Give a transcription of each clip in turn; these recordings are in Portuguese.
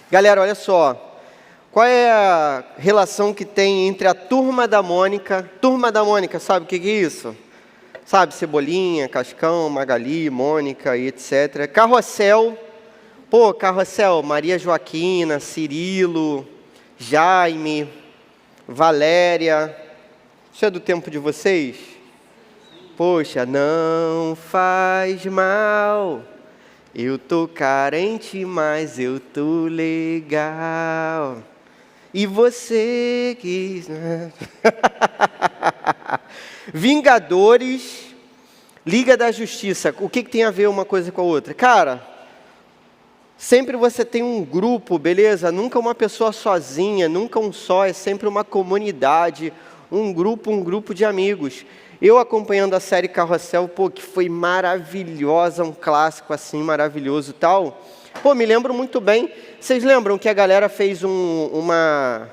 Galera, olha só. Qual é a relação que tem entre a Turma da Mônica? Turma da Mônica, sabe o que é isso? Sabe, Cebolinha, Cascão, Magali, Mônica e etc. Carrossel. Pô, Carrossel, Maria Joaquina, Cirilo, Jaime, Valéria. Isso é do tempo de vocês? Poxa, não faz mal. Eu tô carente, mas eu tô legal. E você que... Vingadores, Liga da Justiça. O que tem a ver uma coisa com a outra? Cara, sempre você tem um grupo, beleza? Nunca uma pessoa sozinha, nunca um só, é sempre uma comunidade, um grupo de amigos. Eu acompanhando a série Carrossel, pô, que foi maravilhosa, um clássico assim, maravilhoso e tal. Pô, me lembro muito bem. Vocês lembram que a galera fez uma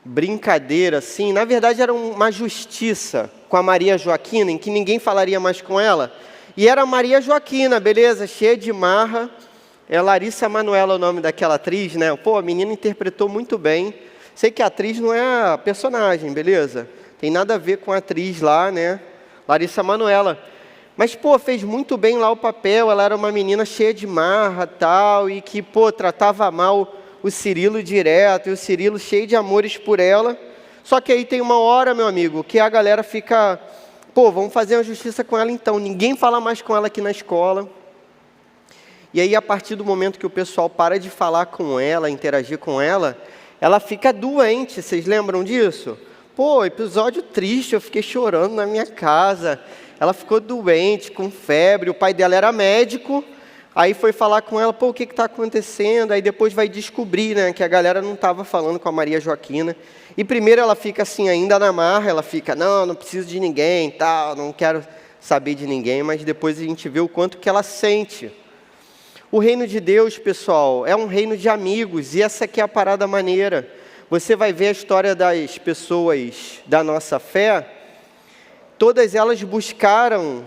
brincadeira assim? Na verdade era uma justiça com a Maria Joaquina, em que ninguém falaria mais com ela. E era a Maria Joaquina, beleza? Cheia de marra. É Larissa Manoela o nome daquela atriz, né? Pô, a menina interpretou muito bem. Sei que a atriz não é a personagem, beleza? Tem nada a ver com a atriz lá, né? Larissa Manoela. Mas, pô, fez muito bem lá o papel. Ela era uma menina cheia de marra, tal, e que, pô, tratava mal o Cirilo direto, e o Cirilo cheio de amores por ela. Só que aí tem uma hora, meu amigo, que a galera fica, pô, vamos fazer uma justiça com ela então. Ninguém fala mais com ela aqui na escola. E aí, a partir do momento que o pessoal para de falar com ela, interagir com ela fica doente. Vocês lembram disso? Pô, episódio triste, eu fiquei chorando na minha casa. Ela ficou doente, com febre, o pai dela era médico. Aí foi falar com ela, pô, o que está acontecendo? Aí depois vai descobrir, né, que a galera não estava falando com a Maria Joaquina. E primeiro ela fica assim, ainda na marra, ela fica, não preciso de ninguém, tal, não quero saber de ninguém. Mas depois a gente vê o quanto que ela sente. O reino de Deus, pessoal, é um reino de amigos, e essa aqui é a parada maneira. Você vai ver a história das pessoas da nossa fé, todas elas buscaram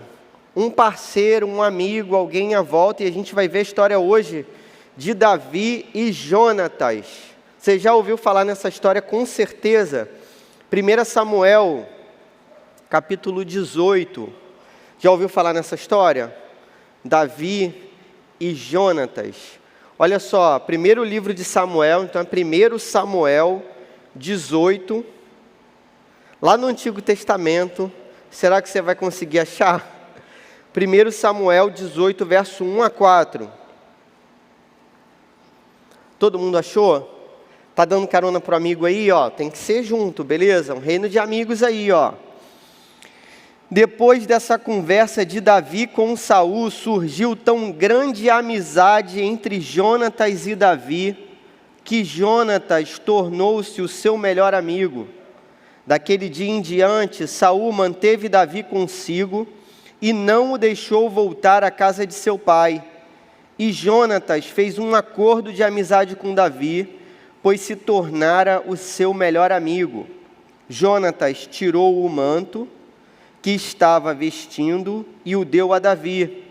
um parceiro, um amigo, alguém à volta, e a gente vai ver a história hoje de Davi e Jonatas. Você já ouviu falar nessa história com certeza? 1 Samuel, capítulo 18. Já ouviu falar nessa história? Davi e Jonatas. Olha só, primeiro livro de Samuel, então é 1 Samuel 18, lá no Antigo Testamento. Será que você vai conseguir achar? 1 Samuel 18, verso 1 a 4. Todo mundo achou? Tá dando carona pro amigo aí, ó? Tem que ser junto, beleza? Um reino de amigos aí, ó. Depois dessa conversa de Davi com Saul, surgiu tão grande amizade entre Jonatas e Davi, que Jonatas tornou-se o seu melhor amigo. Daquele dia em diante, Saul manteve Davi consigo e não o deixou voltar à casa de seu pai. E Jonatas fez um acordo de amizade com Davi, pois se tornara o seu melhor amigo. Jonatas tirou o manto que estava vestindo e o deu a Davi,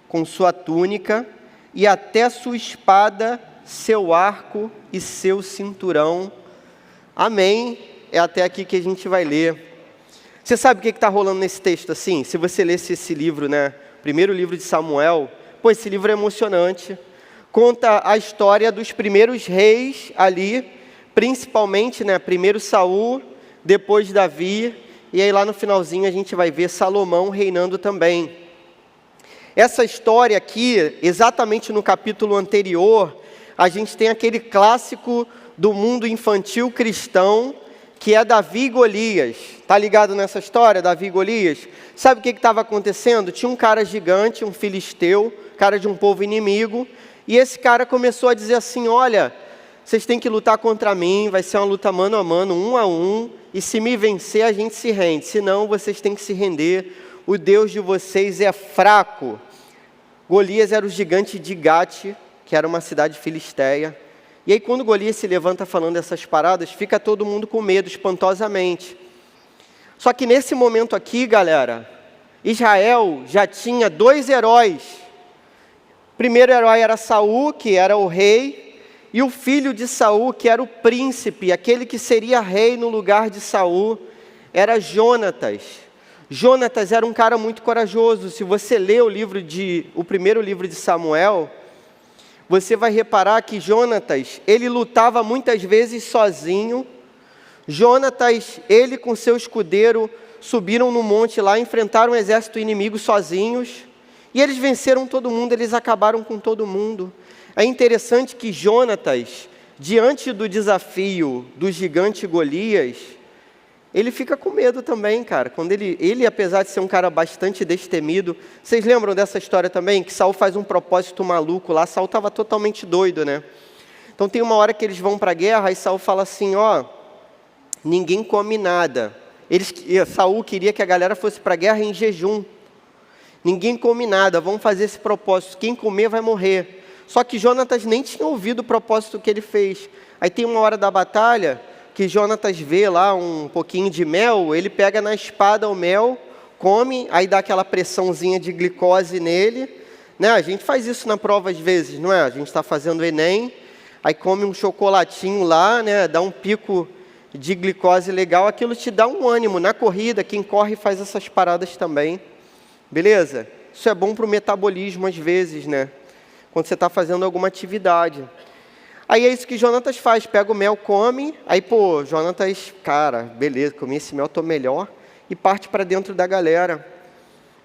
com sua túnica e até sua espada, seu arco e seu cinturão. Amém? É até aqui que a gente vai ler. Você sabe o que está rolando nesse texto assim? Se você lesse esse livro, né? Primeiro livro de Samuel, pô, esse livro é emocionante. Conta a história dos primeiros reis ali, principalmente, né? Primeiro Saul, depois Davi. E aí lá no finalzinho a gente vai ver Salomão reinando também. Essa história aqui, exatamente no capítulo anterior, a gente tem aquele clássico do mundo infantil cristão, que é Davi e Golias. Tá ligado nessa história, Davi e Golias? Sabe o que estava acontecendo? Tinha um cara gigante, um filisteu, cara de um povo inimigo, e esse cara começou a dizer assim, olha, vocês têm que lutar contra mim, vai ser uma luta mano a mano, 1 a 1, e se me vencer a gente se rende, senão vocês têm que se render, o Deus de vocês é fraco. Golias era o gigante de Gate, que era uma cidade filisteia, e aí quando Golias se levanta falando essas paradas, fica todo mundo com medo, espantosamente. Só que nesse momento aqui, galera, Israel já tinha 2 heróis. O primeiro herói era Saul, que era o rei, E o filho de Saul, que era o príncipe, aquele que seria rei no lugar de Saul, era Jonatas. Jonatas era um cara muito corajoso. Se você lê o primeiro livro de Samuel, você vai reparar que Jonatas, ele lutava muitas vezes sozinho. Jonatas, ele com seu escudeiro, subiram no monte lá, enfrentaram um exército inimigo sozinhos. E eles venceram todo mundo, eles acabaram com todo mundo. É interessante que Jonatas, diante do desafio do gigante Golias, ele fica com medo também, cara. Quando ele, apesar de ser um cara bastante destemido, vocês lembram dessa história também? Que Saul faz um propósito maluco lá, Saul estava totalmente doido, né? Então tem uma hora que eles vão para a guerra, e Saul fala assim, ninguém come nada. Saul queria que a galera fosse para a guerra em jejum. Ninguém come nada, vamos fazer esse propósito, quem comer vai morrer. Só que Jonatas nem tinha ouvido o propósito que ele fez. Aí tem uma hora da batalha, que Jonatas vê lá um pouquinho de mel, ele pega na espada o mel, come, aí dá aquela pressãozinha de glicose nele, né? A gente faz isso na prova às vezes, não é? A gente está fazendo Enem, aí come um chocolatinho lá, né? Dá um pico de glicose legal, aquilo te dá um ânimo. Na corrida, quem corre faz essas paradas também, beleza? Isso é bom para o metabolismo às vezes, né? Quando você está fazendo alguma atividade. Aí é isso que Jonatas faz, pega o mel, come, aí Jonatas, cara, beleza, comi esse mel, estou melhor, e parte para dentro da galera.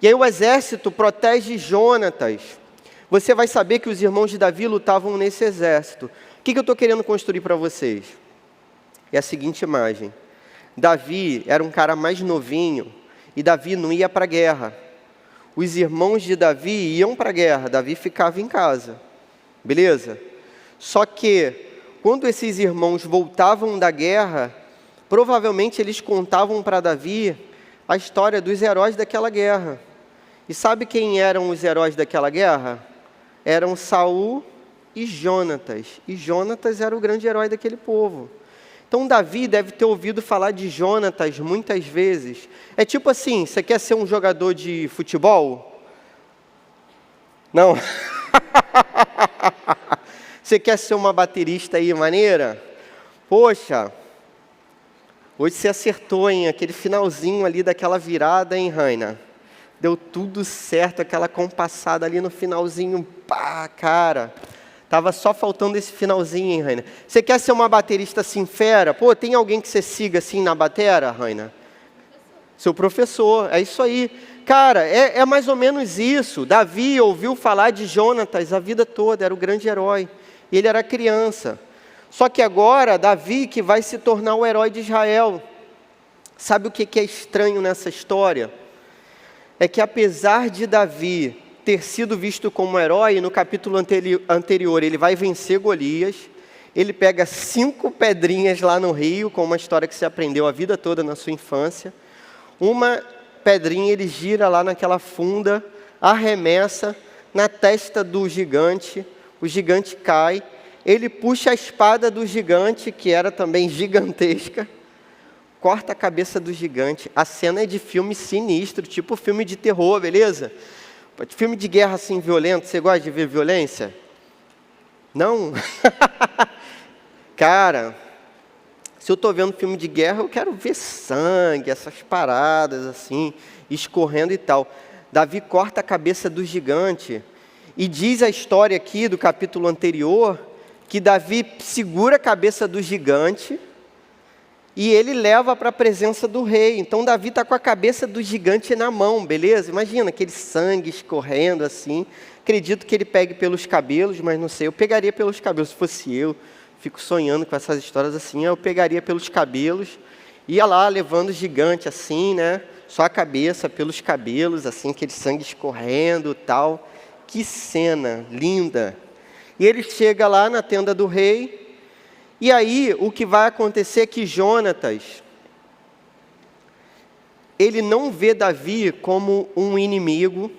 E aí o exército protege Jonatas. Você vai saber que os irmãos de Davi lutavam nesse exército. O que eu estou querendo construir para vocês? É a seguinte imagem. Davi era um cara mais novinho, e Davi não ia para a guerra. Os irmãos de Davi iam para a guerra, Davi ficava em casa, beleza? Só que, quando esses irmãos voltavam da guerra, provavelmente eles contavam para Davi a história dos heróis daquela guerra. E sabe quem eram os heróis daquela guerra? Eram Saul e Jonatas. E Jonatas era o grande herói daquele povo. Então Davi deve ter ouvido falar de Jonatas muitas vezes. É tipo assim, você quer ser um jogador de futebol? Não. Você quer ser uma baterista aí maneira? Poxa, hoje você acertou, hein? Aquele finalzinho ali daquela virada, hein, Raina? Deu tudo certo, aquela compassada ali no finalzinho, pá, cara. Tava só faltando esse finalzinho, hein, Raina? Você quer ser uma baterista assim fera? Tem alguém que você siga assim na batera, Raina? Seu professor, é isso aí. Cara, é mais ou menos isso. Davi ouviu falar de Jonatas a vida toda, era o grande herói. Ele era criança. Só que agora, Davi que vai se tornar o herói de Israel. Sabe o que é estranho nessa história? É que apesar de Davi ter sido visto como herói, no capítulo anterior ele vai vencer Golias, ele pega 5 pedrinhas lá no rio, com uma história que você aprendeu a vida toda na sua infância. Uma pedrinha ele gira lá naquela funda, arremessa na testa do gigante, o gigante cai, ele puxa a espada do gigante, que era também gigantesca, corta a cabeça do gigante. A cena é de filme sinistro, tipo filme de terror, beleza? Filme de guerra assim violento, você gosta de ver violência? Não? Cara, se eu estou vendo filme de guerra, eu quero ver sangue, essas paradas assim, escorrendo e tal. Davi corta a cabeça do gigante, e diz a história aqui do capítulo anterior, que Davi segura a cabeça do gigante, e ele leva para a presença do rei. Então Davi está com a cabeça do gigante na mão, beleza? Imagina aquele sangue escorrendo assim. Acredito que ele pegue pelos cabelos, mas não sei. Eu pegaria pelos cabelos, se fosse eu. Fico sonhando com essas histórias assim. Eu pegaria pelos cabelos, ia lá levando o gigante assim, né? Só a cabeça pelos cabelos, assim, aquele sangue escorrendo e tal. Que cena linda. E ele chega lá na tenda do rei. E aí, o que vai acontecer é que Jonatas, ele não vê Davi como um inimigo,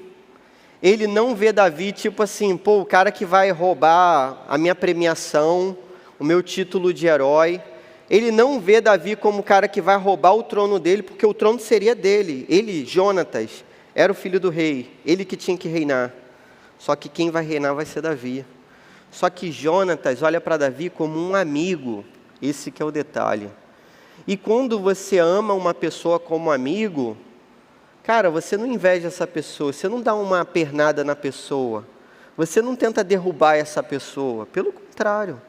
ele não vê Davi tipo assim, o cara que vai roubar a minha premiação, o meu título de herói. Ele não vê Davi como o cara que vai roubar o trono dele, porque o trono seria dele. Ele, Jonatas, era o filho do rei, ele que tinha que reinar. Só que quem vai reinar vai ser Davi. Só que Jonatas olha para Davi como um amigo, esse que é o detalhe. E quando você ama uma pessoa como amigo, cara, você não inveja essa pessoa, você não dá uma pernada na pessoa, você não tenta derrubar essa pessoa, pelo contrário.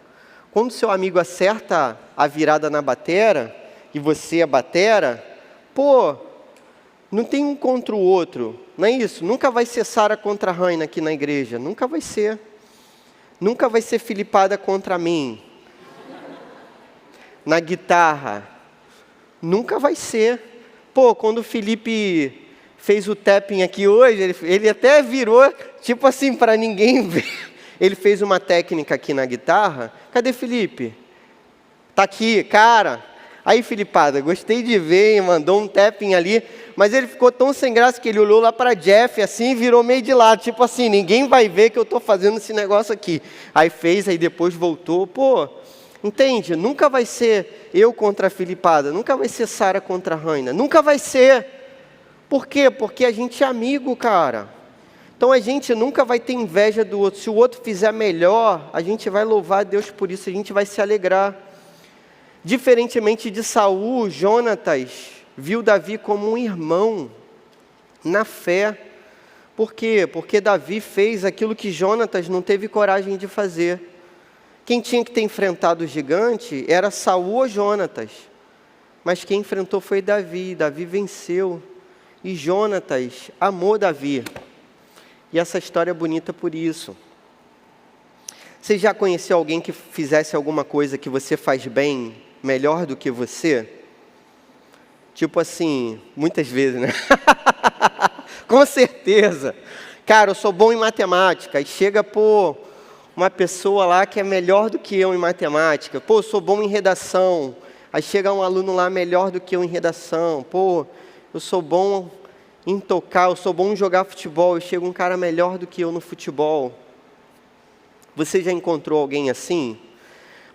Quando seu amigo acerta a virada na batera, e você é batera, pô, não tem um contra o outro, não é isso? Nunca vai ser Sara contra a Raina aqui na igreja, nunca vai ser. Nunca vai ser Filipada contra mim. Na guitarra. Nunca vai ser. Pô, quando o Felipe fez o tapping aqui hoje, ele até virou, tipo assim, para ninguém ver. Ele fez uma técnica aqui na guitarra. Cadê Felipe? Tá aqui, cara. Aí, Filipada, gostei de ver, hein? Mandou um tapping ali. Mas ele ficou tão sem graça que ele olhou lá para Jeff, assim, e virou meio de lado. Tipo assim, ninguém vai ver que eu estou fazendo esse negócio aqui. Aí fez, aí depois voltou. Pô, entende? Nunca vai ser eu contra a Filipada. Nunca vai ser Sara contra a Raina. Nunca vai ser. Por quê? Porque a gente é amigo, cara. Então a gente nunca vai ter inveja do outro. Se o outro fizer melhor, a gente vai louvar a Deus por isso. A gente vai se alegrar. Diferentemente de Saul, Jonatas viu Davi como um irmão na fé. Por quê? Porque Davi fez aquilo que Jonatas não teve coragem de fazer. Quem tinha que ter enfrentado o gigante era Saul ou Jonatas. Mas quem enfrentou foi Davi. Davi venceu. E Jonatas amou Davi. E essa história é bonita por isso. Você já conheceu alguém que fizesse alguma coisa que você faz bem, melhor do que você? Tipo assim, muitas vezes, né? Com certeza. Cara, eu sou bom em matemática. E chega, pô, uma pessoa lá que é melhor do que eu em matemática. Pô, eu sou bom em redação. Aí chega um aluno lá melhor do que eu em redação. Pô, eu sou bom em tocar, eu sou bom em jogar futebol. E chega um cara melhor do que eu no futebol. Você já encontrou alguém assim?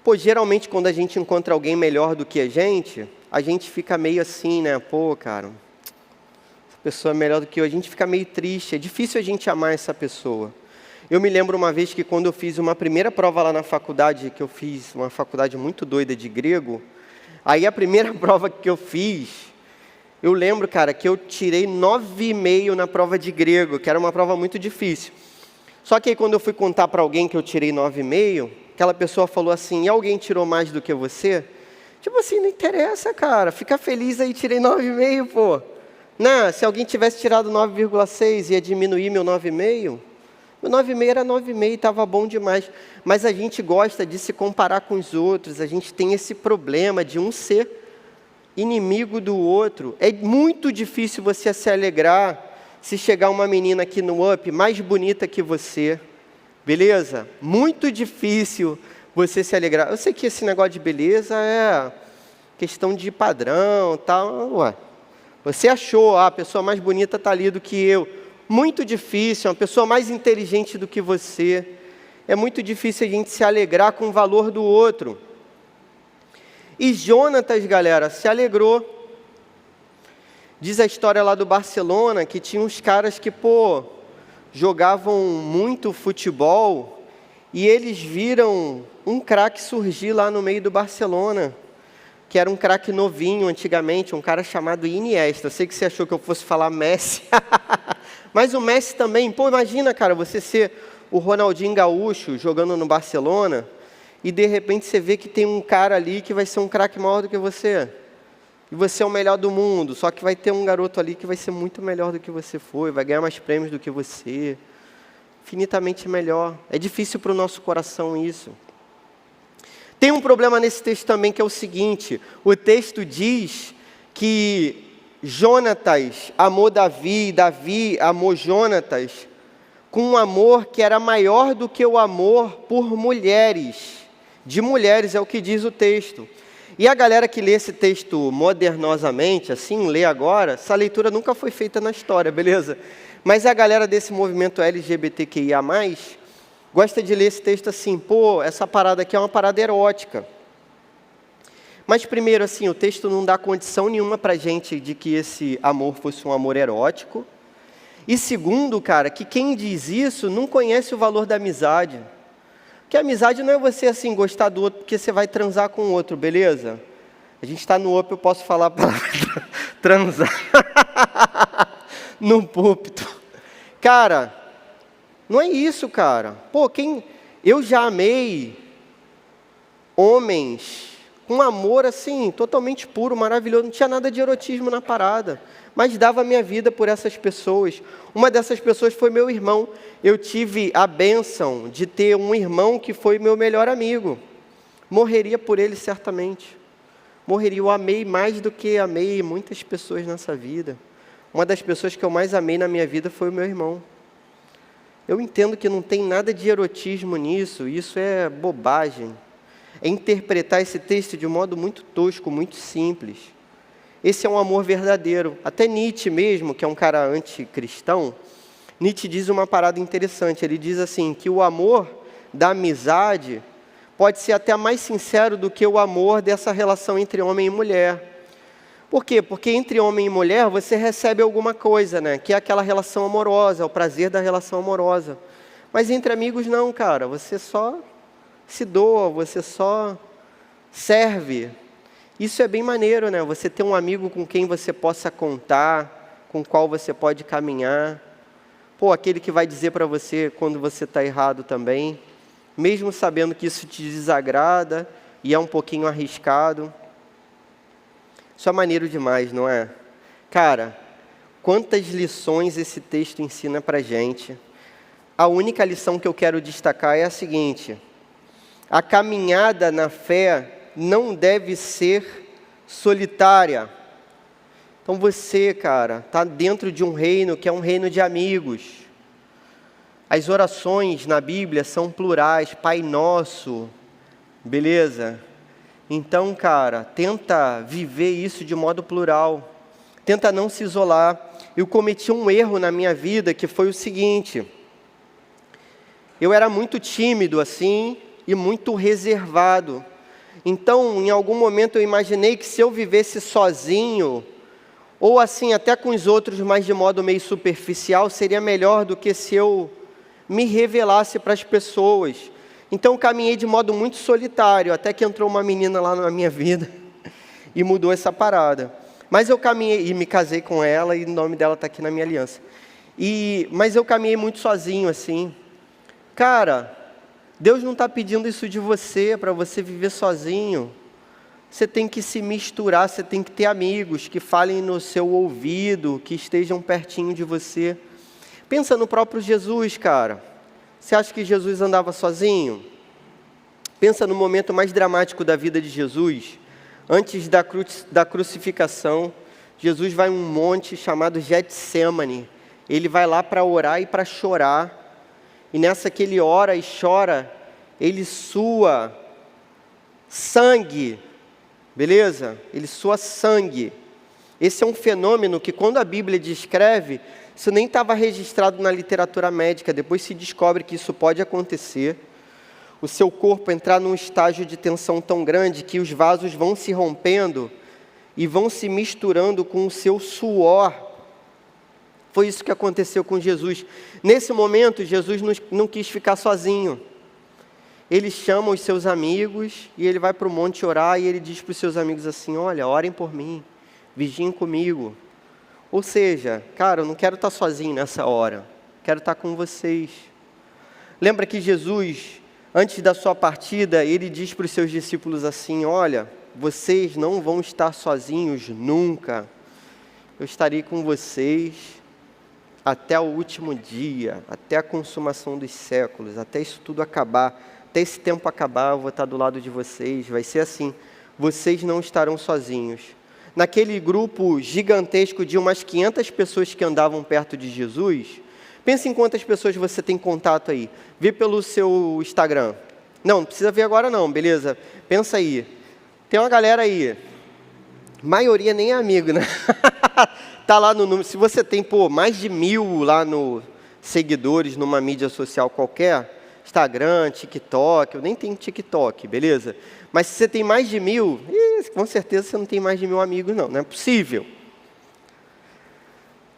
Pô, geralmente quando a gente encontra alguém melhor do que a gente fica meio assim, né? Pô, cara, essa pessoa é melhor do que eu. A gente fica meio triste, é difícil a gente amar essa pessoa. Eu me lembro uma vez que quando eu fiz uma primeira prova lá na faculdade, que eu fiz uma faculdade muito doida de grego, aí a primeira prova que eu fiz, eu lembro, cara, que eu tirei 9,5 na prova de grego, que era uma prova muito difícil. Só que aí quando eu fui contar para alguém que eu tirei 9,5, aquela pessoa falou assim, e alguém tirou mais do que você? Tipo assim, não interessa, cara, fica feliz aí, tirei 9,5, pô. Não, se alguém tivesse tirado 9,6, ia diminuir meu 9,5? Meu 9,5 era 9,5, estava bom demais. Mas a gente gosta de se comparar com os outros, a gente tem esse problema de um ser inimigo do outro. É muito difícil você se alegrar se chegar uma menina aqui no UP mais bonita que você, beleza? Muito difícil você se alegrar. Eu sei que esse negócio de beleza é questão de padrão, tal. Ué, você achou, a pessoa mais bonita está ali do que eu. Muito difícil, uma pessoa mais inteligente do que você. É muito difícil a gente se alegrar com o valor do outro. E Jonatas, galera, se alegrou. Diz a história lá do Barcelona, que tinha uns caras que, pô, jogavam muito futebol, e eles viram um craque surgir lá no meio do Barcelona, que era um craque novinho antigamente, um cara chamado Iniesta. Eu sei que você achou que eu fosse falar Messi, mas o Messi também, pô, imagina, cara, você ser o Ronaldinho Gaúcho jogando no Barcelona, e de repente você vê que tem um cara ali que vai ser um craque maior do que você. E você é o melhor do mundo, só que vai ter um garoto ali que vai ser muito melhor do que você foi, vai ganhar mais prêmios do que você, infinitamente melhor. É difícil para o nosso coração isso. Tem um problema nesse texto também, que é o seguinte, o texto diz que Jonatas amou Davi, Davi amou Jonatas, com um amor que era maior do que o amor por mulheres. De mulheres é o que diz o texto. E a galera que lê esse texto modernosamente, assim, lê agora, essa leitura nunca foi feita na história, beleza? Mas a galera desse movimento LGBTQIA+, gosta de ler esse texto assim, pô, essa parada aqui é uma parada erótica. Mas primeiro, assim, o texto não dá condição nenhuma pra gente de que esse amor fosse um amor erótico. E segundo, cara, que quem diz isso não conhece o valor da amizade. Porque amizade não é você, assim, gostar do outro porque você vai transar com o outro, beleza? A gente está no Up, eu posso falar a palavra transar no púlpito. Cara, não é isso, cara. Pô, eu já amei homens com amor, assim, totalmente puro, maravilhoso. Não tinha nada de erotismo na parada, mas dava a minha vida por essas pessoas. Uma dessas pessoas foi meu irmão. Eu tive a bênção de ter um irmão que foi meu melhor amigo. Morreria por ele certamente. Morreria. Eu amei mais do que amei muitas pessoas nessa vida. Uma das pessoas que eu mais amei na minha vida foi o meu irmão. Eu entendo que não tem nada de erotismo nisso, isso é bobagem. É interpretar esse texto de um modo muito tosco, muito simples. Esse é um amor verdadeiro. Até Nietzsche mesmo, que é um cara anticristão, Nietzsche diz uma parada interessante. Ele diz assim, que o amor da amizade pode ser até mais sincero do que o amor dessa relação entre homem e mulher. Por quê? Porque entre homem e mulher você recebe alguma coisa, né? Que é aquela relação amorosa, o prazer da relação amorosa. Mas entre amigos não, cara. Você só se doa, você só serve. Isso é bem maneiro, né? Você ter um amigo com quem você possa contar, com o qual você pode caminhar. Pô, aquele que vai dizer para você quando você está errado também, mesmo sabendo que isso te desagrada e é um pouquinho arriscado. Isso é maneiro demais, não é? Cara, quantas lições esse texto ensina para a gente. A única lição que eu quero destacar é a seguinte: a caminhada na fé não deve ser solitária. Então você, cara, está dentro de um reino que é um reino de amigos. As orações na Bíblia são plurais, Pai Nosso, beleza? Então, cara, tenta viver isso de modo plural. Tenta não se isolar. Eu cometi um erro na minha vida que foi o seguinte: eu era muito tímido assim e muito reservado. Então, em algum momento eu imaginei que se eu vivesse sozinho, ou assim até com os outros, mas de modo meio superficial, seria melhor do que se eu me revelasse para as pessoas. Então, eu caminhei de modo muito solitário, até que entrou uma menina lá na minha vida e mudou essa parada. Mas eu caminhei, e me casei com ela, e o nome dela está aqui na minha aliança. Mas eu caminhei muito sozinho, assim. Cara, Deus não está pedindo isso de você, para você viver sozinho. Você tem que se misturar, você tem que ter amigos que falem no seu ouvido, que estejam pertinho de você. Pensa no próprio Jesus, cara. Você acha que Jesus andava sozinho? Pensa no momento mais dramático da vida de Jesus. Antes da crucificação, Jesus vai a um monte chamado Getsêmani. Ele vai lá para orar e para chorar. E nessa que ele ora e chora, ele sua sangue, beleza? Ele sua sangue. Esse é um fenômeno que quando a Bíblia descreve, isso nem estava registrado na literatura médica, depois se descobre que isso pode acontecer. O seu corpo entrar num estágio de tensão tão grande que os vasos vão se rompendo e vão se misturando com o seu suor. Foi isso que aconteceu com Jesus. Nesse momento, Jesus não quis ficar sozinho. Ele chama os seus amigos e ele vai para o monte orar e ele diz para os seus amigos assim: olha, orem por mim, vigiem comigo. Ou seja, cara, eu não quero estar sozinho nessa hora, quero estar com vocês. Lembra que Jesus, antes da sua partida, ele diz para os seus discípulos assim: olha, vocês não vão estar sozinhos nunca. Eu estarei com vocês até o último dia, até a consumação dos séculos, até isso tudo acabar, até esse tempo acabar, eu vou estar do lado de vocês, vai ser assim, vocês não estarão sozinhos. Naquele grupo gigantesco de umas 500 pessoas que andavam perto de Jesus, pensa em quantas pessoas você tem contato aí, vê pelo seu Instagram. Não precisa ver agora não, beleza? Pensa aí, tem uma galera aí, maioria nem é amigo, né? Está lá no número, se você tem mais de 1000 lá no seguidores numa mídia social qualquer, Instagram, TikTok, eu nem tenho TikTok, beleza? Mas se você tem mais de 1000, com certeza você não tem mais de 1000 amigos não é possível.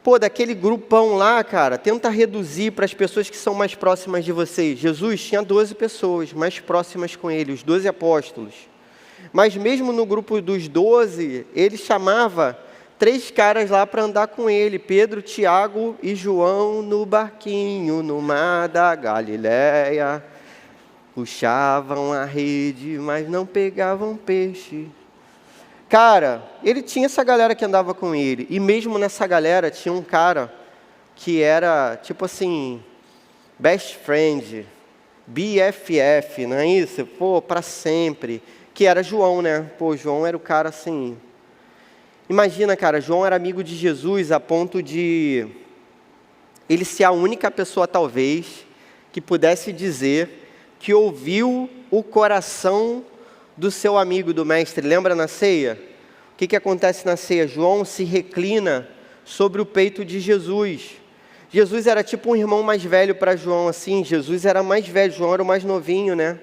Pô, daquele grupão lá, cara, tenta reduzir para as pessoas que são mais próximas de vocês. Jesus tinha 12 pessoas mais próximas com ele, os 12 apóstolos. Mas mesmo no grupo dos 12, ele chamava 3 caras lá para andar com ele, Pedro, Tiago e João, no barquinho, no mar da Galileia. Puxavam a rede, mas não pegavam peixe. Cara, ele tinha essa galera que andava com ele. E mesmo nessa galera tinha um cara que era, tipo assim, best friend, BFF, não é isso? Pô, para sempre. Que era João, né? Pô, João era o cara assim... Imagina, cara, João era amigo de Jesus a ponto de ele ser a única pessoa, talvez, que pudesse dizer que ouviu o coração do seu amigo, do mestre. Lembra na ceia? O que acontece na ceia? João se reclina sobre o peito de Jesus. Jesus era tipo um irmão mais velho para João, assim. Jesus era mais velho, João era o mais novinho, né?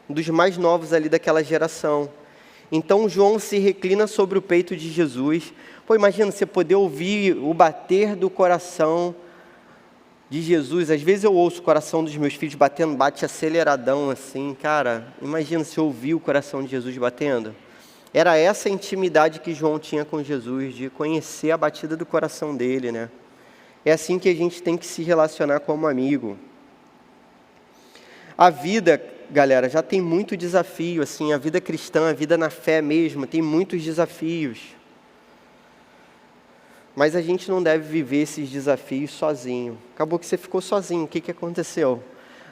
Um dos mais novos ali daquela geração. Então João se reclina sobre o peito de Jesus. Pô, imagina você poder ouvir o bater do coração de Jesus. Às vezes eu ouço o coração dos meus filhos batendo, bate aceleradão assim. Cara, imagina se eu ouvir o coração de Jesus batendo. Era essa intimidade que João tinha com Jesus, de conhecer a batida do coração dele, né? É assim que a gente tem que se relacionar como amigo. A vida, galera, já tem muito desafio, assim, a vida cristã, a vida na fé mesmo, tem muitos desafios. Mas a gente não deve viver esses desafios sozinho. Acabou que você ficou sozinho, o que aconteceu?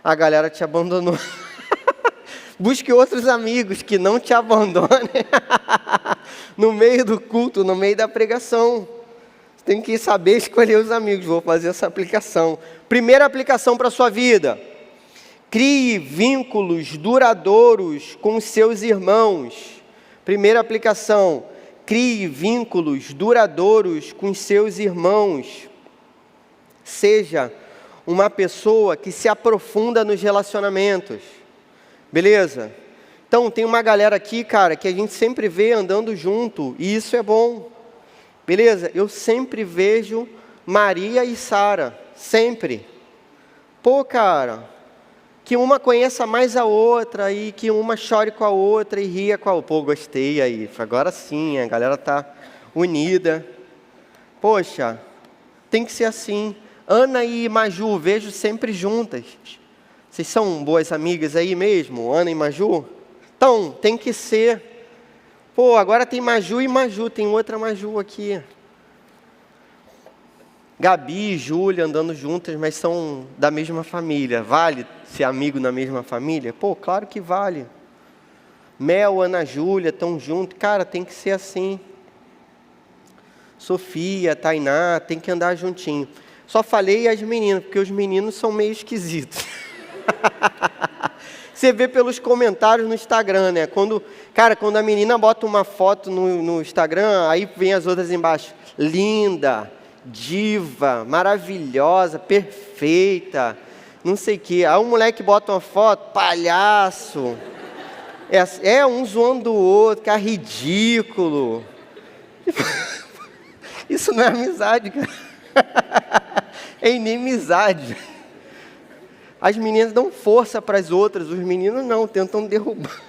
A galera te abandonou. Busque outros amigos que não te abandonem no meio do culto, no meio da pregação. Você tem que saber escolher os amigos. Vou fazer essa aplicação. Primeira aplicação para a sua vida. Crie vínculos duradouros com seus irmãos. Primeira aplicação. Crie vínculos duradouros com seus irmãos. Seja uma pessoa que se aprofunda nos relacionamentos. Beleza? Então, tem uma galera aqui, cara, que a gente sempre vê andando junto, e isso é bom. Beleza? Eu sempre vejo Maria e Sara, sempre. Pô, cara, que uma conheça mais a outra, e que uma chore com a outra e ria com a outra. Pô, gostei aí, agora sim, a galera tá unida. Poxa, tem que ser assim. Ana e Maju, vejo sempre juntas. Vocês são boas amigas aí mesmo, Ana e Maju? Então, tem que ser. Pô, agora tem Maju e Maju, tem outra Maju aqui. Gabi e Júlia andando juntas, mas são da mesma família. Vale ser amigo na mesma família? Pô, claro que vale. Mel, Ana, Júlia estão juntos. Cara, tem que ser assim. Sofia, Tainá, tem que andar juntinho. Só falei as meninas, porque os meninos são meio esquisitos. Você vê pelos comentários no Instagram, né? Quando a menina bota uma foto no Instagram, aí vem as outras embaixo. Linda, diva, maravilhosa, perfeita, não sei o quê. Aí o moleque bota uma foto, palhaço. Um zoando o outro, cara, ridículo. Isso não é amizade, cara. É inimizade. As meninas dão força para as outras, os meninos não, tentam derrubar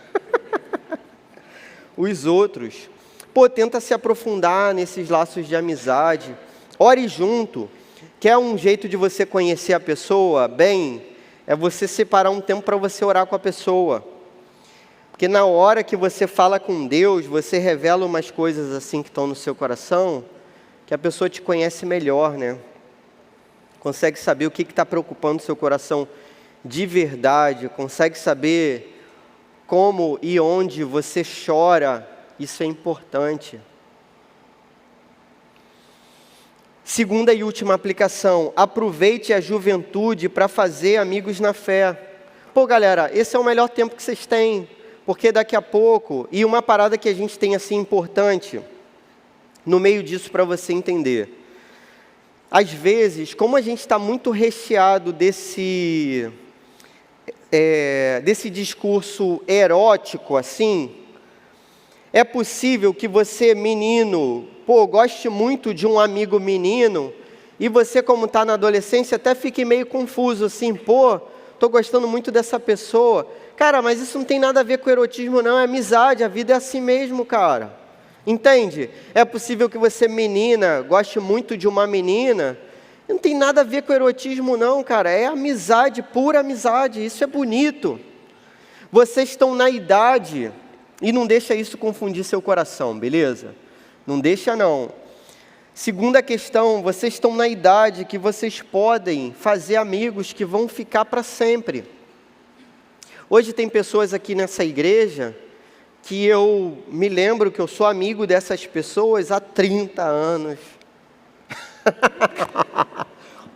os outros. Pô, tenta se aprofundar nesses laços de amizade. Ore junto. Quer um jeito de você conhecer a pessoa bem? É você separar um tempo para você orar com a pessoa. Porque na hora que você fala com Deus, você revela umas coisas assim que estão no seu coração, que a pessoa te conhece melhor, né? Consegue saber o que está preocupando o seu coração de verdade, consegue saber como e onde você chora, isso é importante. Segunda e última aplicação, aproveite a juventude para fazer amigos na fé. Pô, galera, esse é o melhor tempo que vocês têm, porque daqui a pouco, e uma parada que a gente tem assim importante, no meio disso para você entender. Às vezes, como a gente está muito recheado desse discurso erótico assim, é possível que você, menino, goste muito de um amigo menino E você, como está na adolescência, até fica meio confuso, assim, pô, estou gostando muito dessa pessoa. Cara, mas isso não tem nada a ver com erotismo, não, é amizade, a vida é assim mesmo, cara. Entende? É possível que você, menina, goste muito de uma menina, não tem nada a ver com erotismo, não, cara, é amizade, pura amizade, isso é bonito. Vocês estão na idade, e não deixa isso confundir seu coração, beleza? Não deixa, não. Segunda questão, vocês estão na idade que vocês podem fazer amigos que vão ficar para sempre. Hoje tem pessoas aqui nessa igreja que eu me lembro que eu sou amigo dessas pessoas há 30 anos.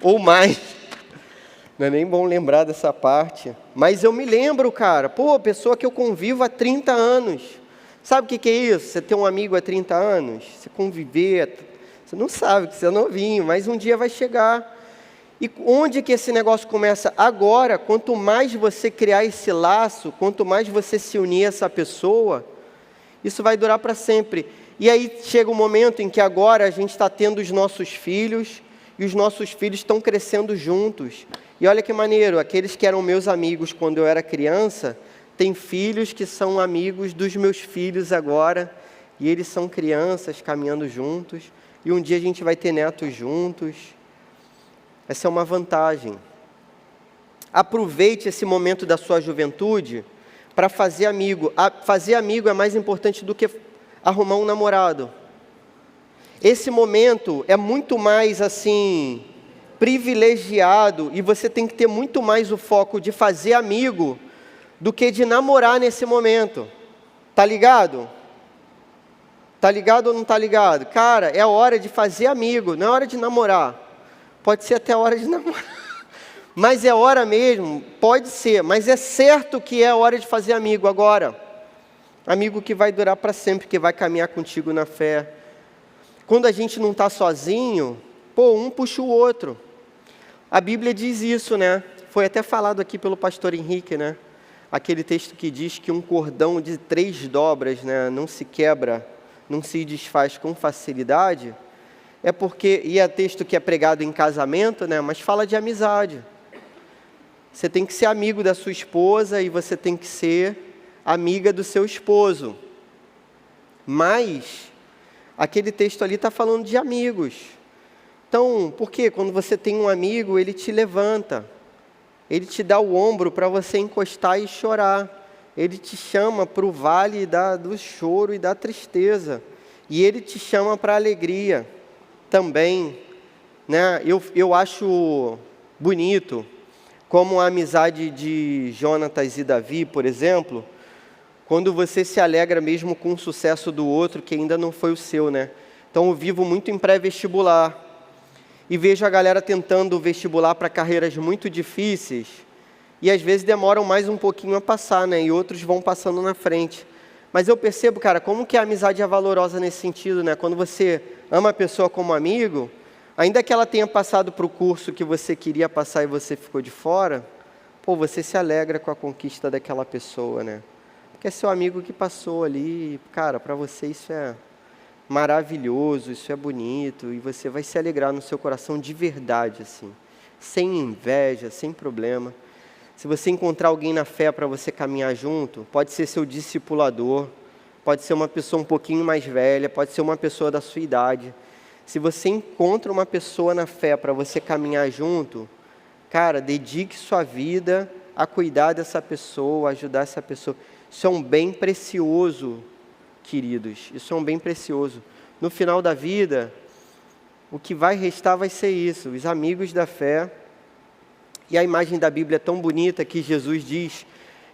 Ou mais. Não é nem bom lembrar dessa parte. Mas eu me lembro, cara, pô, pessoa que eu convivo há 30 anos. Sabe o que é isso? Você ter um amigo há 30 anos? Você conviver, você não sabe que você é novinho, mas um dia vai chegar. E onde que esse negócio começa? Agora, quanto mais você criar esse laço, quanto mais você se unir a essa pessoa, isso vai durar para sempre. E aí chega um momento em que agora a gente está tendo os nossos filhos, e os nossos filhos estão crescendo juntos. E olha que maneiro, aqueles que eram meus amigos quando eu era criança, têm filhos que são amigos dos meus filhos agora, e eles são crianças caminhando juntos, e um dia a gente vai ter netos juntos. Essa é uma vantagem. Aproveite esse momento da sua juventude para fazer amigo. Fazer amigo é mais importante do que arrumar um namorado. Esse momento é muito mais assim, privilegiado, e você tem que ter muito mais o foco de fazer amigo do que de namorar nesse momento. Tá ligado? Tá ligado ou não tá ligado? Cara, é hora de fazer amigo, não é hora de namorar. Pode ser até a hora de namorar. Mas é hora mesmo, pode ser, mas é certo que é hora de fazer amigo agora. Amigo que vai durar para sempre, que vai caminhar contigo na fé. Quando a gente não está sozinho, pô, um puxa o outro. A Bíblia diz isso, né? Foi até falado aqui pelo pastor Henrique, né? Aquele texto que diz que um cordão de 3 dobras, né, não se quebra, não se desfaz com facilidade. É porque, e é texto que é pregado em casamento, né? Mas fala de amizade. Você tem que ser amigo da sua esposa e você tem que ser amiga do seu esposo. Mas aquele texto ali está falando de amigos. Então, por quê? Quando você tem um amigo, ele te levanta. Ele te dá o ombro para você encostar e chorar. Ele te chama para o vale do choro e da tristeza. E ele te chama para a alegria também, né? Eu acho bonito como a amizade de Jonatas e Davi, por exemplo, quando você se alegra mesmo com o sucesso do outro que ainda não foi o seu, né? Então eu vivo muito em pré-vestibular e vejo a galera tentando vestibular para carreiras muito difíceis e às vezes demoram mais um pouquinho a passar, né? E outros vão passando na frente. Mas eu percebo, cara, como que a amizade é valorosa nesse sentido, né? Quando você ama a pessoa como amigo, ainda que ela tenha passado para o curso que você queria passar e você ficou de fora, pô, você se alegra com a conquista daquela pessoa, né? Porque é seu amigo que passou ali, cara, para você isso é maravilhoso, isso é bonito, e você vai se alegrar no seu coração de verdade, assim, sem inveja, sem problema. Se você encontrar alguém na fé para você caminhar junto, pode ser seu discipulador, pode ser uma pessoa um pouquinho mais velha, pode ser uma pessoa da sua idade. Se você encontra uma pessoa na fé para você caminhar junto, cara, dedique sua vida a cuidar dessa pessoa, a ajudar essa pessoa. Isso é um bem precioso, queridos, isso é um bem precioso. No final da vida, o que vai restar vai ser isso, os amigos da fé. E a imagem da Bíblia é tão bonita que Jesus diz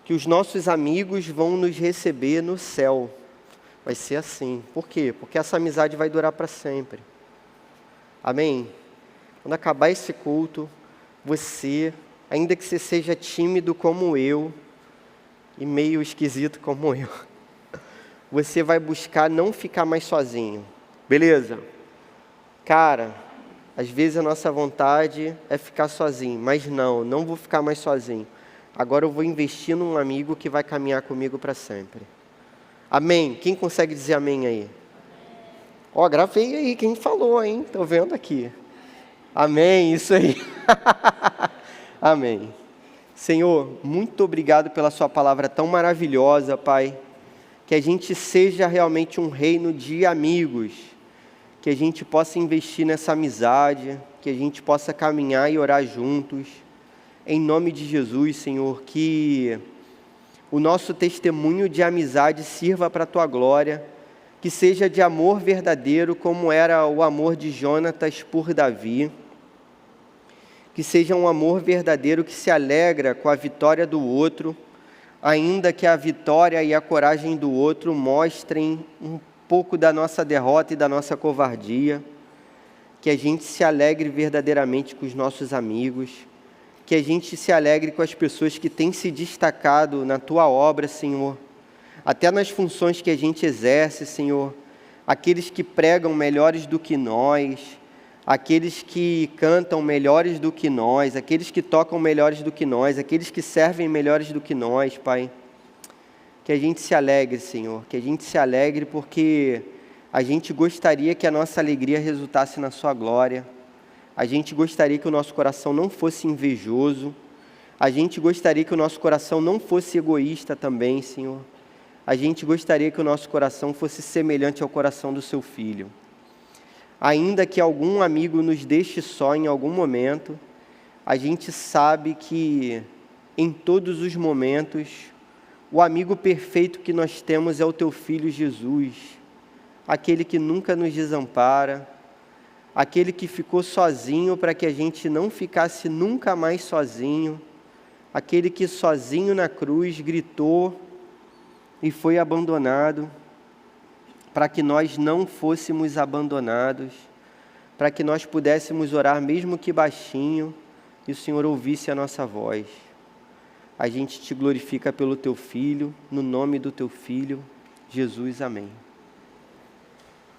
que os nossos amigos vão nos receber no céu. Vai ser assim. Por quê? Porque essa amizade vai durar para sempre. Amém? Quando acabar esse culto, você, ainda que você seja tímido como eu, e meio esquisito como eu, você vai buscar não ficar mais sozinho. Beleza? Cara, às vezes a nossa vontade é ficar sozinho, mas não vou ficar mais sozinho. Agora eu vou investir num amigo que vai caminhar comigo para sempre. Amém? Quem consegue dizer amém aí? Ó, gravei aí, quem falou, hein? Estou vendo aqui. Amém, isso aí. Amém. Senhor, muito obrigado pela sua palavra tão maravilhosa, Pai. Que a gente seja realmente um reino de amigos. Que a gente possa investir nessa amizade, que a gente possa caminhar e orar juntos. Em nome de Jesus, Senhor, que o nosso testemunho de amizade sirva para a Tua glória, que seja de amor verdadeiro, como era o amor de Jonatas por Davi, que seja um amor verdadeiro que se alegra com a vitória do outro, ainda que a vitória e a coragem do outro mostrem um pouco da nossa derrota e da nossa covardia, que a gente se alegre verdadeiramente com os nossos amigos, que a gente se alegre com as pessoas que têm se destacado na Tua obra, Senhor, até nas funções que a gente exerce, Senhor, aqueles que pregam melhores do que nós, aqueles que cantam melhores do que nós, aqueles que tocam melhores do que nós, aqueles que servem melhores do que nós, Pai. Que a gente se alegre, Senhor, que a gente se alegre porque a gente gostaria que a nossa alegria resultasse na Sua glória. A gente gostaria que o nosso coração não fosse invejoso. A gente gostaria que o nosso coração não fosse egoísta também, Senhor. A gente gostaria que o nosso coração fosse semelhante ao coração do Seu Filho. Ainda que algum amigo nos deixe só em algum momento, a gente sabe que em todos os momentos, o amigo perfeito que nós temos é o Teu Filho Jesus, aquele que nunca nos desampara, aquele que ficou sozinho para que a gente não ficasse nunca mais sozinho, aquele que sozinho na cruz gritou e foi abandonado, para que nós não fôssemos abandonados, para que nós pudéssemos orar mesmo que baixinho e o Senhor ouvisse a nossa voz. A gente te glorifica pelo Teu Filho, no nome do Teu Filho, Jesus, amém.